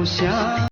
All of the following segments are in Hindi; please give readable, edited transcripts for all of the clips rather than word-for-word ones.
श्याम।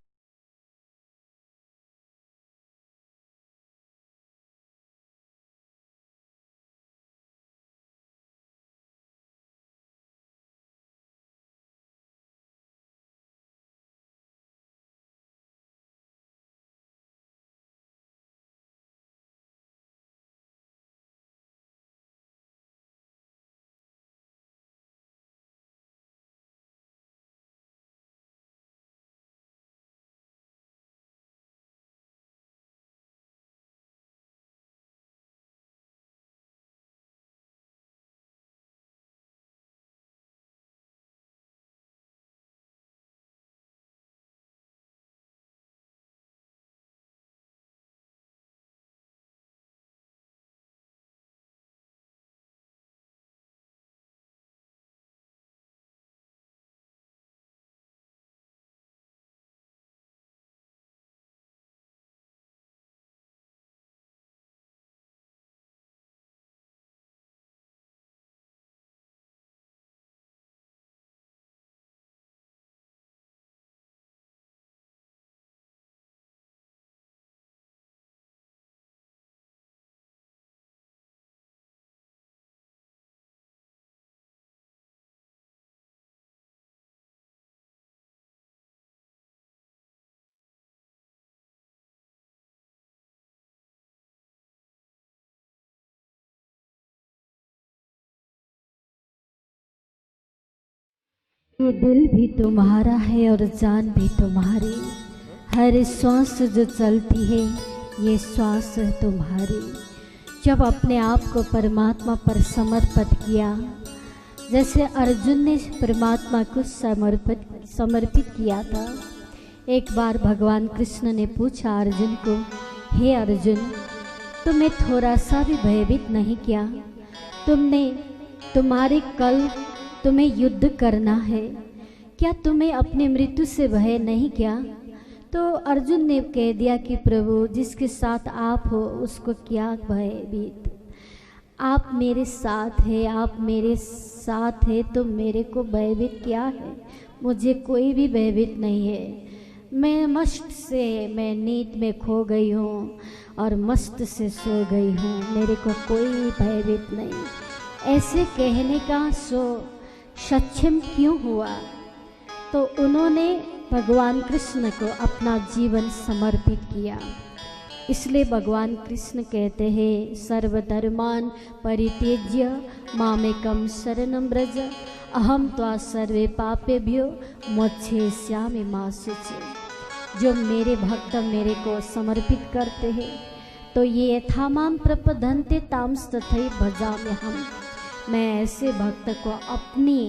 ये दिल भी तुम्हारा है और जान भी तुम्हारी, हर श्वास जो चलती है ये श्वास है तुम्हारी। जब अपने आप को परमात्मा पर समर्पित किया, जैसे अर्जुन ने परमात्मा को समर्पित किया था, एक बार भगवान कृष्ण ने पूछा अर्जुन को, हे अर्जुन, तुम्हें थोड़ा सा भी भयभीत नहीं किया? तुम्हारे कल तुम्हें युद्ध करना है, क्या तुम्हें अपनी मृत्यु से भय नहीं क्या? तो अर्जुन ने कह दिया कि प्रभु, जिसके साथ आप हो उसको क्या भयभीत, आप मेरे साथ है, आप मेरे साथ है तो मेरे को भयभीत क्या है? मुझे कोई भी भयभीत नहीं है। मैं नींद में खो गई हूँ और मस्त से सो गई हूँ, मेरे को कोई भयभीत नहीं। ऐसे कहने का सक्षम क्यों हुआ? तो उन्होंने भगवान कृष्ण को अपना जीवन समर्पित किया। इसलिए भगवान कृष्ण कहते हैं, सर्वधर्मान परित्यज्य मामेकं शरणं व्रज, अहम त्वा सर्वे पापेभ्यो मोक्षयिष्यामि मा शुचि। जो मेरे भक्त मेरे को समर्पित करते हैं तो ये यथा मां प्रपद्यन्ते तांस्तथैव भजाम्यहम्। मैं ऐसे भक्त को अपनी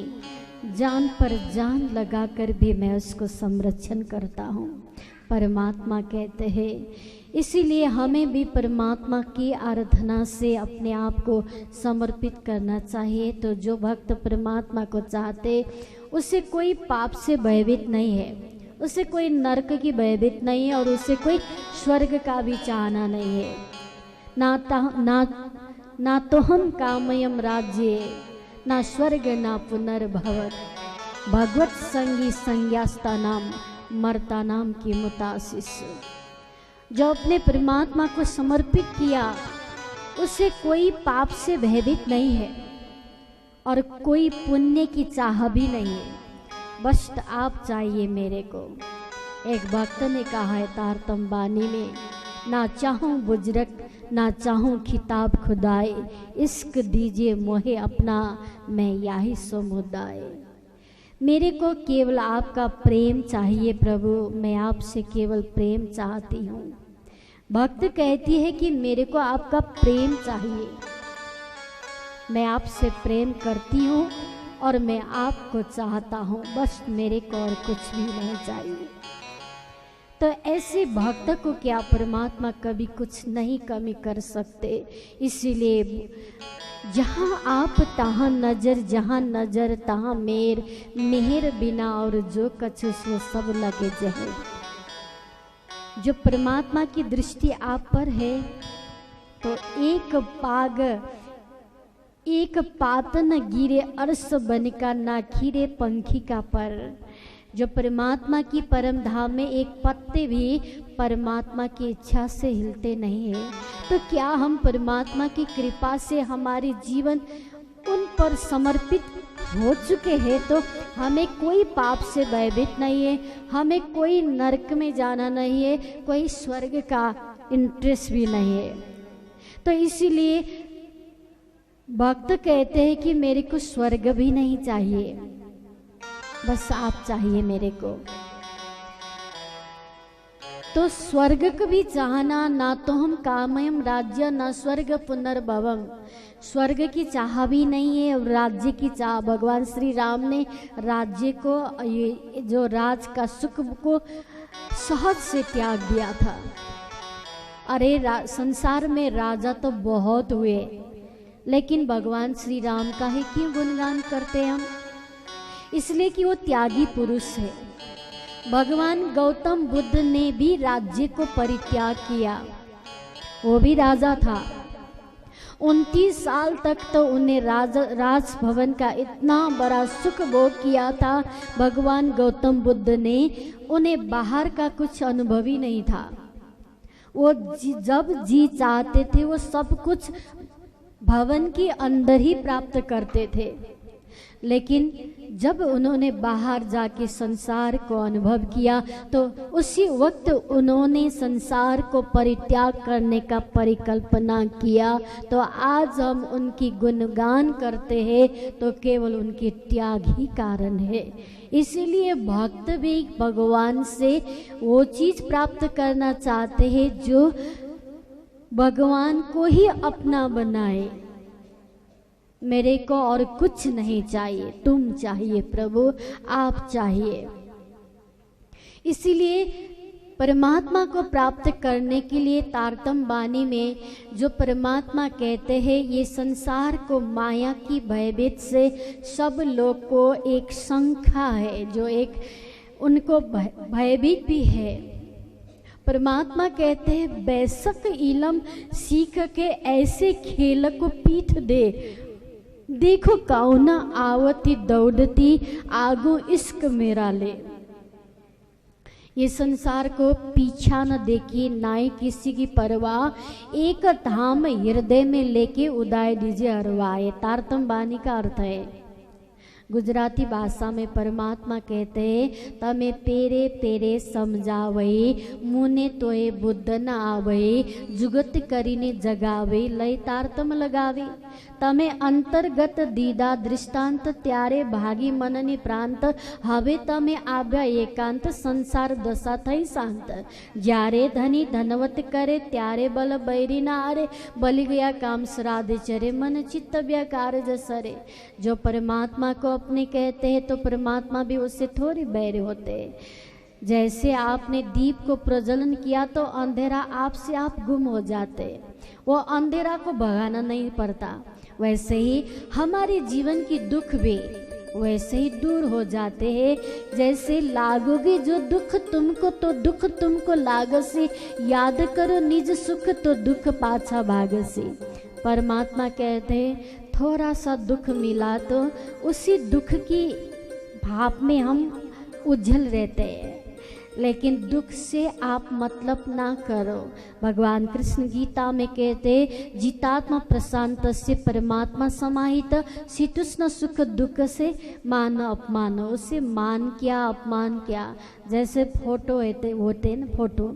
जान पर जान लगाकर भी मैं उसको संरक्षण करता हूँ, परमात्मा कहते हैं। इसीलिए हमें भी परमात्मा की आराधना से अपने आप को समर्पित करना चाहिए। तो जो भक्त परमात्मा को चाहते, उसे कोई पाप से भयभीत नहीं है, उसे कोई नरक की भयभीत नहीं है और उसे कोई स्वर्ग का भी चाहना नहीं है। ना तो हम कामयम राज्ये, ना स्वर्ग ना पुनर्भवत, भगवत संगी संज्ञास्ता नाम मरता नाम की मुतासिस। जो अपने परमात्मा को समर्पित किया, उसे कोई पाप से भयभीत नहीं है और कोई पुण्य की चाह भी नहीं है, बस आप चाहिए मेरे को। एक भक्त ने कहा है तारतम बानी में, ना चाहूँ बुजरक ना चाहूँ खिताब खुदाए, इश्क दीजिए मोहे अपना मैं यही समुदाय। मेरे को केवल आपका प्रेम चाहिए प्रभु, मैं आपसे केवल प्रेम चाहती हूँ। भक्त कहती है कि मेरे को आपका प्रेम चाहिए, मैं आपसे प्रेम करती हूँ और मैं आपको चाहता हूँ, बस मेरे को और कुछ भी नहीं चाहिए। तो ऐसे भक्त को क्या परमात्मा कभी कुछ नहीं कमी कर सकते। इसीलिए जहाँ आप तहाँ नजर, जहाँ नजर तहाँ मेर, मेहर बिना और जो कछु सो सब लगे जहर। जो परमात्मा की दृष्टि आप पर है तो एक पात न गिरे अर्श बनिका, ना खीरे पंखी का पर। जो परमात्मा की परम धाम में एक पत्ते भी परमात्मा की इच्छा से हिलते नहीं है। तो क्या हम परमात्मा की कृपा से हमारे जीवन उन पर समर्पित हो चुके हैं? तो हमें कोई पाप से भयभीत नहीं है, हमें कोई नरक में जाना नहीं है, कोई स्वर्ग का इंटरेस्ट भी नहीं है। तो इसीलिए भक्त कहते हैं कि मेरे को स्वर्ग भी नहीं चाहिए, बस आप चाहिए मेरे को। तो स्वर्ग को भी चाहना, ना तो हम कामयम राज्य न स्वर्ग पुनर्भवम, स्वर्ग की चाह भी नहीं है और राज्य की चाह। भगवान श्री राम ने राज्य को, ये जो राज का सुख को सहज से त्याग दिया था। अरे संसार में राजा तो बहुत हुए, लेकिन भगवान श्री राम का ही क्यों गुणगान करते हम? इसलिए कि वो त्यागी पुरुष है। भगवान गौतम बुद्ध ने भी राज्य को परित्याग किया, वो भी राजा था। 29 साल तक तो उन्हें राजभवन का इतना बड़ा सुख भोग किया था। भगवान गौतम बुद्ध ने, उन्हें बाहर का कुछ अनुभव ही नहीं था। वो जब जी चाहते थे वो सब कुछ भवन के अंदर ही प्राप्त करते थे। लेकिन जब उन्होंने बाहर जाके संसार को अनुभव किया तो उसी वक्त उन्होंने संसार को परित्याग करने का परिकल्पना किया। तो आज हम उनकी गुणगान करते हैं तो केवल उनके त्याग ही कारण है। इसीलिए भक्त भी भगवान से वो चीज प्राप्त करना चाहते हैं जो भगवान को ही अपना बनाए। मेरे को और कुछ नहीं चाहिए, तुम चाहिए प्रभु, आप चाहिए। इसीलिए परमात्मा को प्राप्त करने के लिए तारतम वाणी में जो परमात्मा कहते हैं, ये संसार को माया की भयभीत से सब लोग को एक शंका है, जो एक उनको भयभीत भी है। परमात्मा कहते हैं बेशक इलम सीख के ऐसे खेल को पीठ दे, देखो कौना आवती दौड़ती आगू इश्क मेरा ले। ये संसार को पीछा न देखिए, ना ही किसी की परवाह, एक धाम हृदय में लेके उदाय दीजिए अरवाए। तारतम वाणी का अर्थ है, गुजराती भाषा में परमात्मा कहते हैं तमे पेरे पेरे समझावे, मुने तोए बुद्ध न आवे, जुगत करीने जगावे, लय तारतम लगावे। तमे अंतर्गत दीदा दृष्टांत, त्यारे भागी मननी प्रांत, हवे तमे आव्या एकांत, संसार दशा थई शांत। ज्यारे धनी धनवत करे, त्यारे बल बैरी ना आरे, बलि गया काम श्राद्ध चरे, मन चित्त व्याकार जसरे। जो परमात्मा को अपने कहते हैं तो परमात्मा भी उससे थोड़ी बैर होते हैं। जैसे आपने दीप को प्रज्वलन किया तो अंधेरा आपसे आप गुम हो जाते, वो अंधेरा को भगाना नहीं पड़ता। वैसे ही हमारे जीवन की दुख भी वैसे ही दूर हो जाते हैं। जैसे लागोगे जो दुख तुमको तो दुख तुमको लागसी, याद करो निज सुख तो दुख पाछा भागसी। परमात्मा कहते हैं थोड़ा सा दुख मिला तो उसी दुख की भाप में हम उज्जल रहते हैं, लेकिन दुख से आप मतलब ना करो। भगवान कृष्ण गीता में कहते जितात्मा प्रशांत से परमात्मा समाहित, शीतुष्ण सुख दुख से मान अपमान। उससे मान क्या अपमान क्या। जैसे फोटो होते हैं ना, फोटो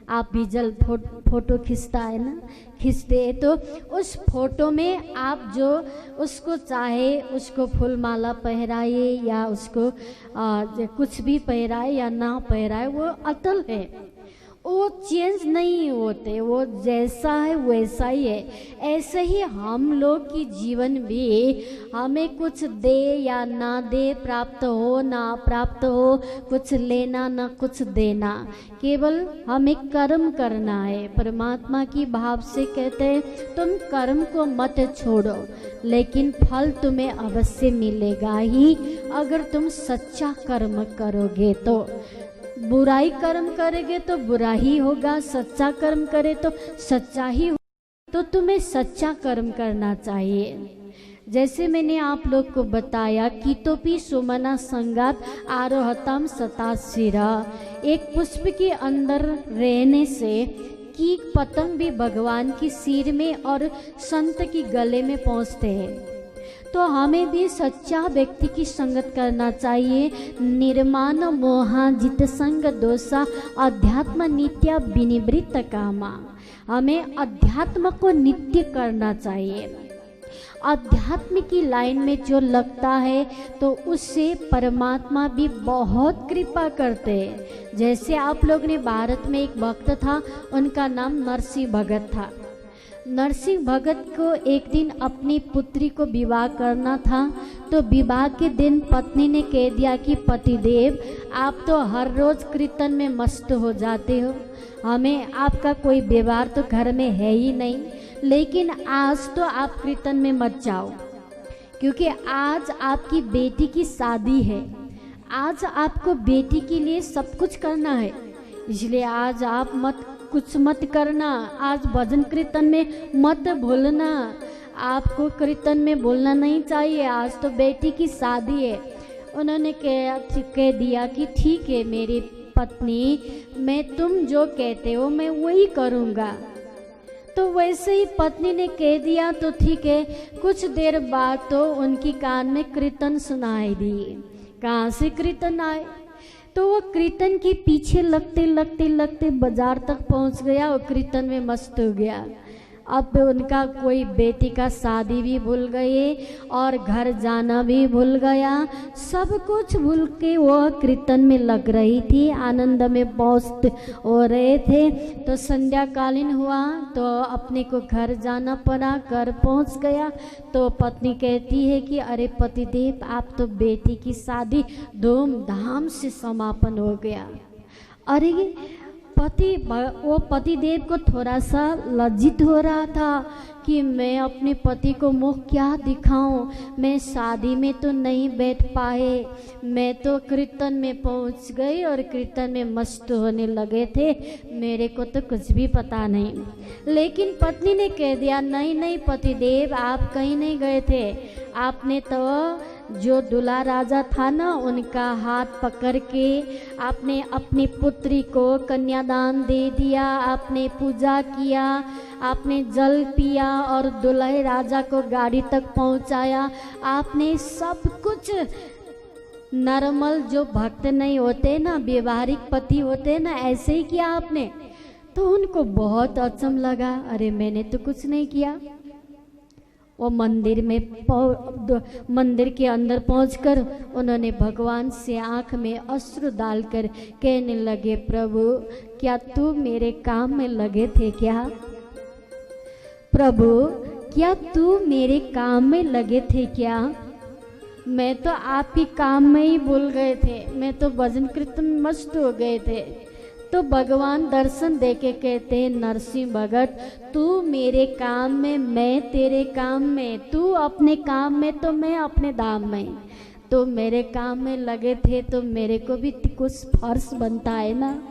आप भी जल फोटो खींचता है ना, खींचते हैं तो उस फोटो में आप जो उसको चाहे उसको फूल माला पहराए या उसको कुछ भी पहराए या ना पहराए, वो अटल है, वो चेंज नहीं होते, वो जैसा है वैसा ही है। ऐसे ही हम लोग की जीवन भी हमें कुछ दे या ना दे, प्राप्त हो ना प्राप्त हो, कुछ लेना ना कुछ देना, केवल हमें कर्म करना है। परमात्मा की भाव से कहते हैं तुम कर्म को मत छोड़ो, लेकिन फल तुम्हें अवश्य मिलेगा ही अगर तुम सच्चा कर्म करोगे। तो बुराई कर्म करेंगे तो बुरा ही होगा, सच्चा कर्म करे तो सच्चा ही होगा। तो तुम्हें सच्चा कर्म करना चाहिए। जैसे मैंने आप लोग को बताया कीटोपी सुमना संगात आरोहतम सताशिरा, एक पुष्प के अंदर रहने से कीट पतंग भी भगवान की सिर में और संत की गले में पहुंचते हैं। तो हमें भी सच्चा व्यक्ति की संगत करना चाहिए। निर्माण मोहा जित संग दोषा अध्यात्म नित्य विनिवृत्त कामा, हमें अध्यात्म को नित्य करना चाहिए। अध्यात्म की लाइन में जो लगता है तो उससे परमात्मा भी बहुत कृपा करते हैं। जैसे आप लोग ने भारत में एक भक्त था, उनका नाम नरसिंह भगत था। नरसिंह भगत को एक दिन अपनी पुत्री को विवाह करना था, तो विवाह के दिन पत्नी ने कह दिया कि पतिदेव आप तो हर रोज़ कीर्तन में मस्त हो जाते हो, हमें आपका कोई व्यवहार तो घर में है ही नहीं, लेकिन आज तो आप कीर्तन में मत जाओ, क्योंकि आज आपकी बेटी की शादी है, आज आपको बेटी के लिए सब कुछ करना है, इसलिए आज आप कुछ मत करना, आज भजन कीर्तन में मत भूलना, आपको कीर्तन में बोलना नहीं चाहिए, आज तो बेटी की शादी है। उन्होंने कह दिया कि ठीक है मेरी पत्नी, मैं तुम जो कहते हो मैं वही करूँगा। तो वैसे ही पत्नी ने कह दिया तो ठीक है। कुछ देर बाद तो उनकी कान में कीर्तन सुनाई दिए। कहाँ से कीर्तन आए? तो वो कीर्तन के पीछे लगते लगते लगते बाजार तक पहुंच गया और कीर्तन में मस्त हो गया। अब उनका कोई बेटी का शादी भी भूल गए और घर जाना भी भूल गया, सब कुछ भूल के वो कीर्तन में लग रही थी, आनंद में मस्त हो रहे थे। तो संध्याकालीन हुआ तो अपने को घर जाना पड़ा। घर पहुंच गया तो पत्नी कहती है कि अरे पतिदेव आप तो बेटी की शादी धूमधाम से समापन हो गया। अरे वो पतिदेव को थोड़ा सा लज्जित हो रहा था कि मैं अपने पति को मुँह क्या दिखाऊं, मैं शादी में तो नहीं बैठ पाए, मैं तो कीर्तन में पहुंच गई और कीर्तन में मस्त होने लगे थे, मेरे को तो कुछ भी पता नहीं। लेकिन पत्नी ने कह दिया नहीं नहीं पतिदेव आप कहीं नहीं गए थे, आपने तो जो दूल्हा राजा था ना उनका हाथ पकड़ के आपने अपनी पुत्री को कन्यादान दे दिया, आपने पूजा किया, आपने जल पिया और दूल्हे राजा को गाड़ी तक पहुंचाया, आपने सब कुछ। नॉर्मल जो भक्त नहीं होते ना, व्यवहारिक पति होते ना, ऐसे ही किया आपने। तो उनको बहुत अचंभ लगा, अरे मैंने तो कुछ नहीं किया। वो मंदिर के अंदर पहुंचकर उन्होंने भगवान से आंख में अश्रु डालकर कहने लगे प्रभु क्या तू मेरे काम में लगे थे क्या? प्रभु क्या तू मेरे काम में लगे थे क्या? मैं तो आपके काम में ही भूल गए थे, मैं तो भजन कीर्तन में मस्त हो गए थे। तो भगवान दर्शन देके कहते हैं नरसिंह भगत तू मेरे काम में, मैं तेरे काम में, तू अपने काम में तो मैं अपने दाम में। तो मेरे काम में लगे थे तो मेरे को भी कुछ फर्ज बनता है ना,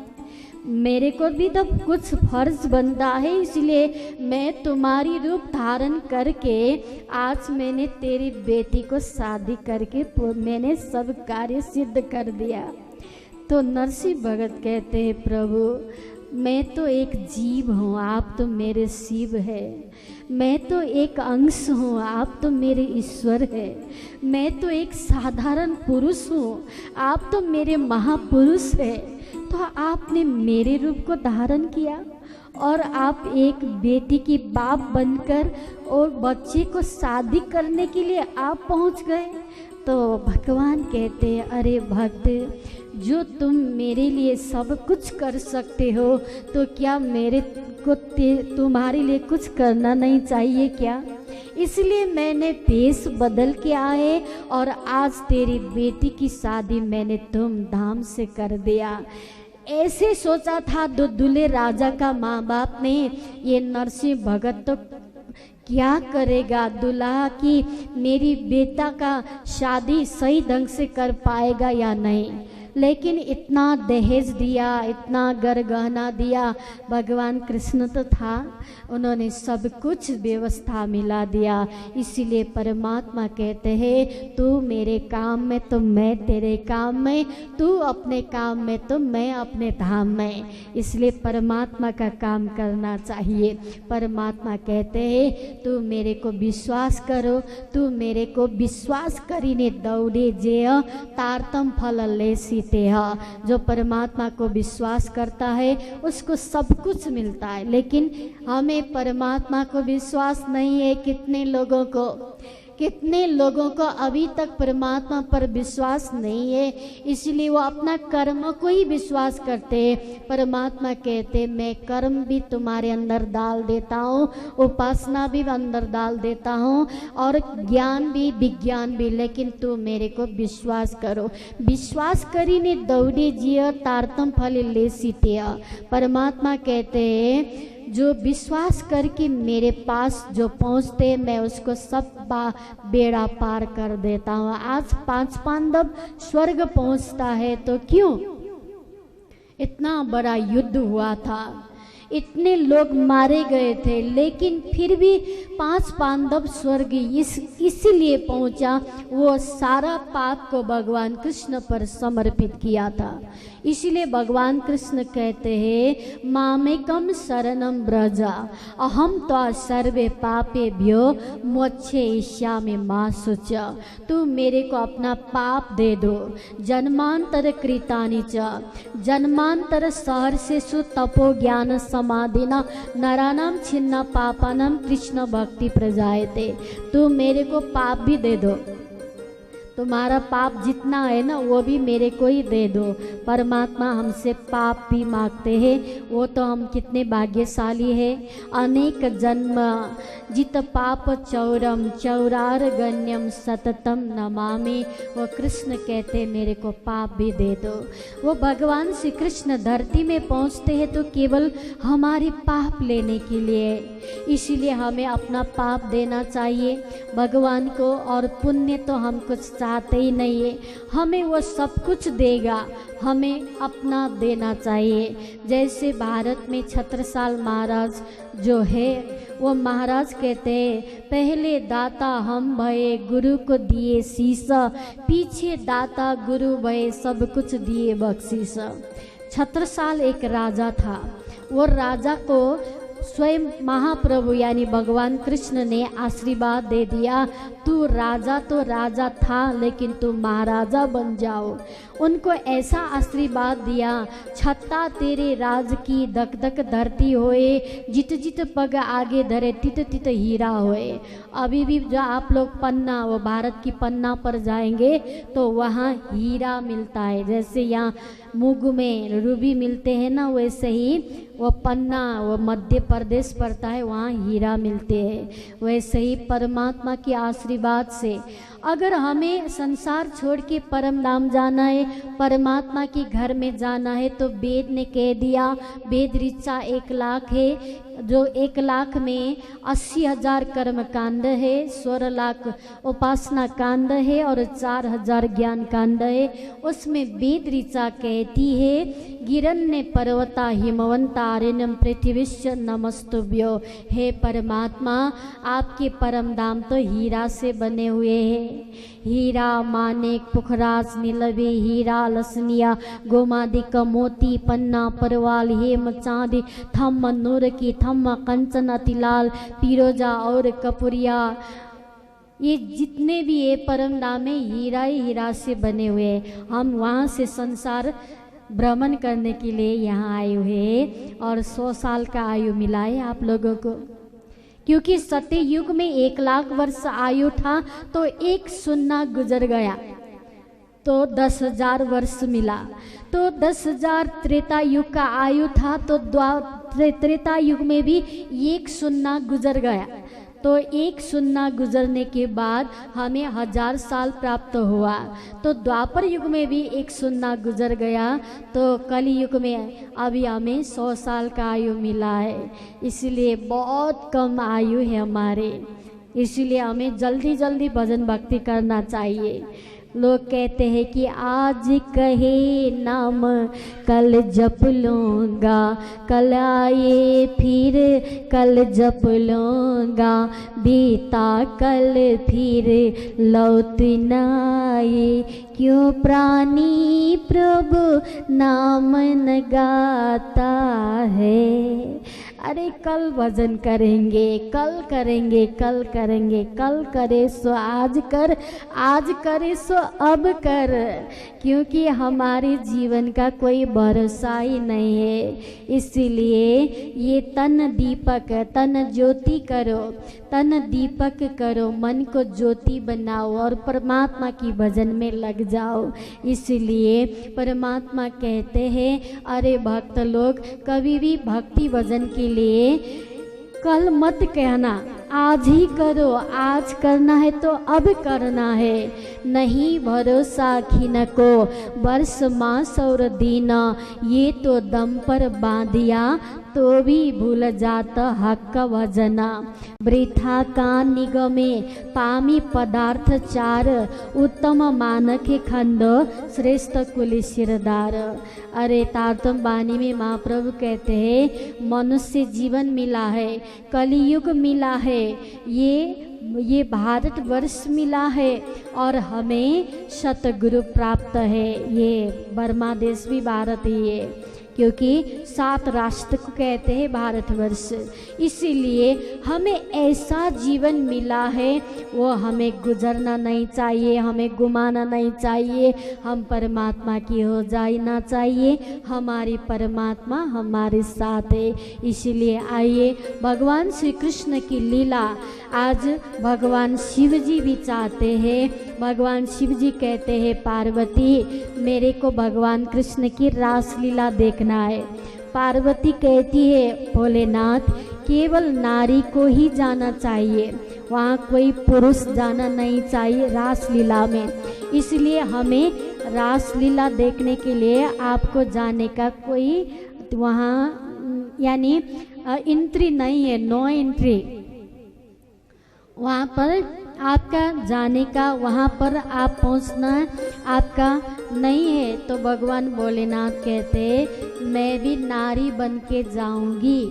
मेरे को भी तो कुछ फर्ज बनता है, इसलिए मैं तुम्हारी रूप धारण करके आज मैंने तेरी बेटी को शादी करके मैंने सब कार्य सिद्ध कर दिया। तो नरसिंह भगत कहते हैं प्रभु मैं तो एक जीव हूँ, आप तो मेरे शिव है, मैं तो एक अंश हूँ, आप तो मेरे ईश्वर है, मैं तो एक साधारण पुरुष हूँ, आप तो मेरे महापुरुष है। तो आपने मेरे रूप को धारण किया और आप एक बेटी की बाप बनकर और बच्चे को शादी करने के लिए आप पहुँच गए। तो भगवान कहते हैं अरे भक्त जो तुम मेरे लिए सब कुछ कर सकते हो तो क्या मेरे को तुम्हारे लिए कुछ करना नहीं चाहिए क्या? इसलिए मैंने भेष बदल के आए और आज तेरी बेटी की शादी मैंने धूमधाम से कर दिया। ऐसे सोचा था दूल्हे राजा का माँ बाप ने, ये नरसिंह भगत तो क्या करेगा, दूल्हा की मेरी बेटा का शादी सही ढंग से कर पाएगा या नहीं। लेकिन इतना दहेज दिया, इतना गहना दिया। भगवान कृष्ण तो था, उन्होंने सब कुछ व्यवस्था मिला दिया। इसीलिए परमात्मा कहते हैं तू मेरे काम में तो मैं तेरे काम में, तू अपने काम में तो मैं अपने धाम में। इसलिए परमात्मा का काम करना चाहिए। परमात्मा कहते हैं तू मेरे को विश्वास करो, तू मेरे को विश्वास करीने दौड़े जे तारतम फल ले सीते है। जो परमात्मा को विश्वास करता है उसको सब कुछ मिलता है। लेकिन हमें परमात्मा को विश्वास नहीं है। कितने लोगों को अभी तक परमात्मा पर विश्वास नहीं है, इसलिए वो अपना कर्म को ही विश्वास करते हैं। परमात्मा कहते मैं कर्म भी तुम्हारे अंदर डाल देता हूँ, उपासना भी अंदर डाल देता हूँ, और ज्ञान भी विज्ञान भी, लेकिन तू मेरे को विश्वास करो। विश्वास करीने दौड़े जिय तारतम फल ले सीते। परमात्मा कहते हैं जो विश्वास करके मेरे पास जो पहुँचते मैं उसको सब बेड़ा पार कर देता हूँ। आज 5 पांडव स्वर्ग पहुँचता है तो क्यों? इतना बड़ा युद्ध हुआ था, इतने लोग मारे गए थे, लेकिन फिर भी 5 पांडव स्वर्ग इसीलिए पहुंचा, वो सारा पाप को भगवान कृष्ण पर समर्पित किया था। इसीलिए भगवान कृष्ण कहते हैं मामेकम शरणम ब्रज अहम तो सर्वे पापेभ्यो मोक्षयिष्यामि मा शुच। तू मेरे को अपना पाप दे दो। जन्मांतर कृतानि च जन्मांतर सहर्षेषु तपो ज्ञान समाधिना नरानाम छिन्न पापानाम कृष्ण भक्ति प्रजायते। तू मेरे को पाप भी दे दो, तुम्हारा पाप जितना है ना वो भी मेरे को ही दे दो। परमात्मा हमसे पाप भी मांगते हैं, वो तो हम कितने भाग्यशाली हैं। अनेक जन्म जित पाप चौरम चौरार गण्यम सततम नमामि। वो कृष्ण कहते मेरे को पाप भी दे दो। वो भगवान श्री कृष्ण धरती में पहुँचते हैं तो केवल हमारे पाप लेने के लिए, इसीलिए हमें अपना पाप देना चाहिए भगवान को। और पुण्य तो हम कुछ चाहते ही नहीं है, हमें वो सब कुछ देगा, हमें अपना देना चाहिए। जैसे भारत में छत्रसाल महाराज जो है वो महाराज कहते हैं पहले दाता हम भये गुरु को दिए शीश, पीछे दाता गुरु भये सब कुछ दिए बख्शीश। छत्रसाल एक राजा था, वो राजा को स्वयं महाप्रभु यानी भगवान कृष्ण ने आशीर्वाद दे दिया, तू राजा तो राजा था लेकिन तू महाराजा बन जाओ। उनको ऐसा आशीर्वाद दिया छत्ता तेरे राज की धक धक धरती होए, जित जित पग आगे धरे तित तित हीरा होए। अभी भी जो आप लोग पन्ना वो भारत की पन्ना पर जाएंगे तो वहाँ हीरा मिलता है। जैसे यहाँ मुग में रूबी मिलते हैं ना, वैसे ही वो पन्ना वो मध्य प्रदेश पड़ता है, वहाँ हीरा मिलते हैं। वैसे ही परमात्मा के आशीर्वाद से अगर हमें संसार छोड़ के परम धाम जाना है, परमात्मा के घर में जाना है, तो वेद ने कह दिया वेद ऋचा 1 लाख है, जो 1 लाख में 80,000 कर्म कांड है, 16 लाख उपासना कांड है और 4,000 ज्ञान कांड है। उसमें वेद ऋचा कहती है गिरन्ने पर्वता हिमवंतारिणम पृथ्वीश्च नमस्तुभ्यो। हे परमात्मा आपके परम धाम तो हीरा से बने हुए हैं। हीरा मानिक पुखराज नीलवे हीरा लसनिया गोमादिक मोती पन्ना परवाल हेम चांदी थम नूर की थम कंचन अतिलाल पीरोजा और कपुरिया, ये जितने भी ये परम धाम है हीरा ही हीरा से बने हुए हैं। हम वहाँ से संसार भ्रमण करने के लिए यहाँ आए हुए हैं और 100 साल का आयु मिला है आप लोगों को, क्योंकि सत्य युग में 1 लाख वर्ष आयु था तो एक सुन्ना गुजर गया तो 10,000 वर्ष मिला, तो 10,000 त्रेता युग का आयु था तो त्रेता युग में भी एक सुन्ना गुजर गया, तो एक सुन्ना गुजरने के बाद हमें 1000 साल प्राप्त हुआ। तो द्वापर युग में भी एक सुन्ना गुजर गया, तो कली युग में अभी हमें 100 साल का आयु मिला है। इसलिए बहुत कम आयु है हमारे, इसलिए हमें जल्दी जल्दी भजन भक्ति करना चाहिए। लोग कहते हैं कि आज कहे नाम कल जप लूँगा, कल आए फिर कल जप लूँगा, बीता कल फिर लौट न आए, क्यों प्राणी प्रभु नाम न गाता है। अरे कल भजन करेंगे, कल करेंगे, कल करेंगे, कल करे सो आज कर, आज करे सो अब कर, क्योंकि हमारे जीवन का कोई भरोसा ही नहीं है। इसीलिए ये तन दीपक, तन ज्योति करो, तन दीपक करो, मन को ज्योति बनाओ और परमात्मा की भजन में लग जाओ। इसीलिए परमात्मा कहते हैं, अरे भक्त लोग कभी भी भक्ति भजन के लिए कल मत कहना, आज ही करो, आज करना है तो अब करना है। नहीं भरोसा खिन को वर्ष मास और दिन, ये तो दम पर बांधिया तो भी भूल जाता हक भजना। वृथा का निगमे पामी पदार्थ चार, उत्तम मानक खंड श्रेष्ठ कुल सिरदार। अरे तारतम वाणी में महाप्रभु कहते हैं, मनुष्य जीवन मिला है, कलियुग मिला है, ये भारतवर्ष मिला है और हमें सतगुरु प्राप्त है। ये बर्मा देश भी भारत ही है, क्योंकि 7 राष्ट्र को कहते हैं भारतवर्ष। इसीलिए हमें ऐसा जीवन मिला है, वो हमें गुजरना नहीं चाहिए, हमें गुमाना नहीं चाहिए, हम परमात्मा की हो जाना चाहिए। हमारी परमात्मा हमारे साथ है। इसीलिए आइए भगवान श्री कृष्ण की लीला आज भगवान शिव जी भी चाहते हैं। भगवान शिव जी कहते हैं, पार्वती मेरे को भगवान कृष्ण की रास लीला देखना है। पार्वती कहती है, भोलेनाथ केवल नारी को ही जाना चाहिए, वहाँ कोई पुरुष जाना नहीं चाहिए रास लीला में। इसलिए हमें रास लीला देखने के लिए आपको जाने का कोई वहाँ यानी एंट्री नहीं है, नो एंट्री। वहाँ पर आपका जाने का, वहाँ पर आप पहुँचना आपका नहीं है। तो भगवान भोलेनाथ कहते, मैं भी नारी बन के जाऊँगी,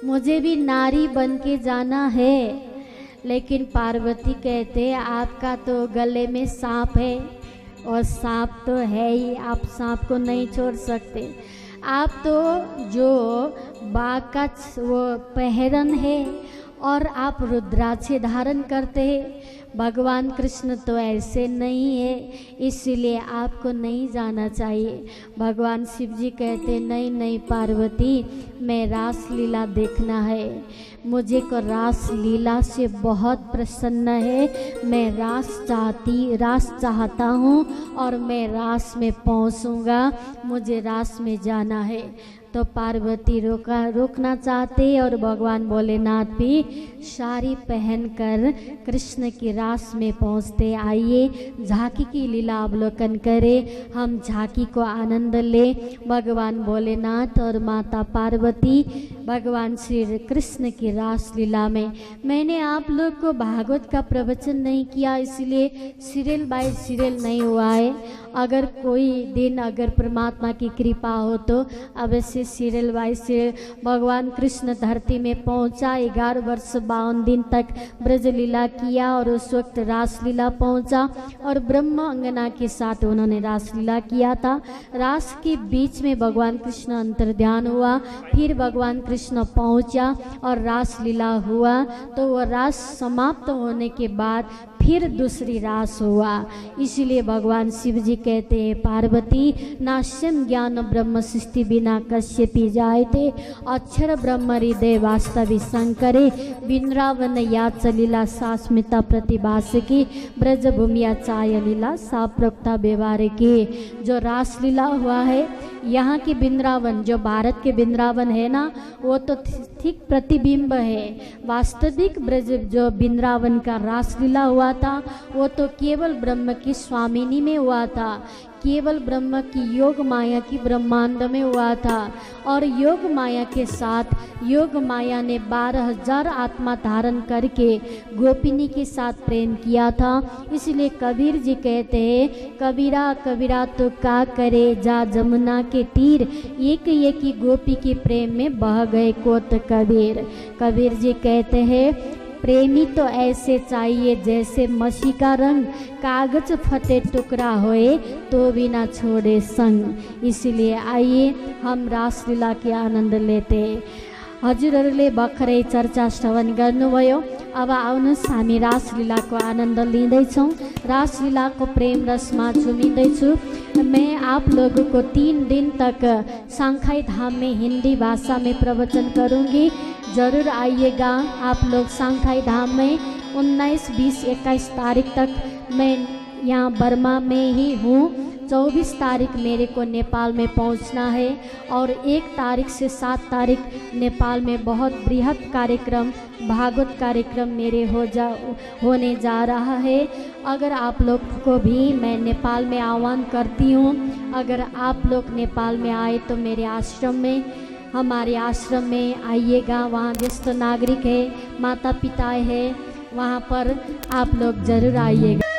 मुझे भी नारी बन के जाना है। लेकिन पार्वती कहते, आपका तो गले में सांप है और सांप तो है ही, आप सांप को नहीं छोड़ सकते। आप तो जो बाघ का वो पहरन है और आप रुद्राक्ष धारण करते हैं, भगवान कृष्ण तो ऐसे नहीं है, इसीलिए आपको नहीं जाना चाहिए। भगवान शिव जी कहते, नहीं नहीं पार्वती, मैं रास लीला देखना है, मुझे को रास लीला से बहुत प्रसन्न है। मैं रास चाहता हूँ और मैं रास में पहुँचूँगा, मुझे रास में जाना है। तो पार्वती रोकना चाहते और भगवान भोलेनाथ भी साड़ी पहनकर कृष्ण की रास में पहुँचते। आइए झांकी की लीला अवलोकन करें, हम झांकी को आनंद ले। भगवान भोलेनाथ और माता पार्वती भगवान श्री कृष्ण की रास लीला में। मैंने आप लोग को भागवत का प्रवचन नहीं किया, इसलिए सीरियल बाय सीरियल नहीं हुआ है। अगर कोई दिन अगर परमात्मा की कृपा हो तो अवश्य सीरियल बाय सीरियल। भगवान कृष्ण धरती में पहुंचा, 11 वर्ष 52 दिन तक ब्रज लीला किया और उस वक्त रास लीला पहुंचा और ब्रह्म अंगना के साथ उन्होंने रास लीला किया था। रास के बीच में भगवान कृष्ण अंतर्ध्यान हुआ, फिर भगवान कृष्ण पहुंचा और रास लीला हुआ। तो वह रास समाप्त होने के बाद फिर दूसरी रास हुआ। इसीलिए भगवान शिव जी कहते हैं, पार्वती नाश्यम ज्ञान ब्रह्म सृष्टि बिना कश्यपि जायते, अक्षर ब्रह्म हृदय वास्तविक शंकरे, वृंदावन याच लीला सास्मिता प्रतिभास की, ब्रज भूमिया चाय लीला सा प्रोक्ता व्यवहार की। जो रास लीला हुआ है यहाँ की वृंदावन, जो भारत के वृंदावन है ना, वो तो ठीक प्रतिबिंब है। वास्तविक ब्रज जो वृंदावन का रास लीला हुआ था वो तो केवल ब्रह्म की स्वामिनी में हुआ था, केवल ब्रह्म की योग माया की ब्रह्मांड में हुआ था। और योग माया के साथ योग माया ने 12,000 आत्मा धारण करके गोपिनी के साथ प्रेम किया था। इसलिए कबीर जी कहते हैं, कबीरा कबीरा तो का करे जा जमुना के तीर, एक एक की गोपी के प्रेम में बह गए कोत कबीर। कबीर जी कहते हैं, प्रेमी तो ऐसे चाहिए जैसे मसी का रंग, कागज फटे टुकड़ा होए तो भी ना छोड़े संग। इसलिए आइए हम रासलीला के आनंद लेते। हजुरहरूले भर्खरै चर्चा श्रवण गर्नुभयो। अब आउनुहोस् हामी रासलीलाको आनंद लिँदैछौँ। रासलीलाको प्रेम रसमा झुमिँदैछु। मैं आप लोगों को 3 दिन तक सांखाई धाम में हिंदी भाषा में प्रवचन करूँगी। ज़रूर आइएगा आप लोग सांखाई धाम में। 19, 20, 21 तारीख तक मैं यहाँ बर्मा में ही हूँ। 24 तारीख मेरे को नेपाल में पहुँचना है और 1 तारीख से 7 तारीख नेपाल में बहुत बृहद कार्यक्रम, भागवत कार्यक्रम मेरे होने जा रहा है। अगर आप लोग को भी मैं नेपाल में आह्वान करती हूँ, अगर आप लोग नेपाल में आए तो मेरे आश्रम में, हमारे आश्रम में आइएगा। वहाँ ज्येष्ठ नागरिक है, माता पिता है, वहाँ पर आप लोग ज़रूर आइएगा।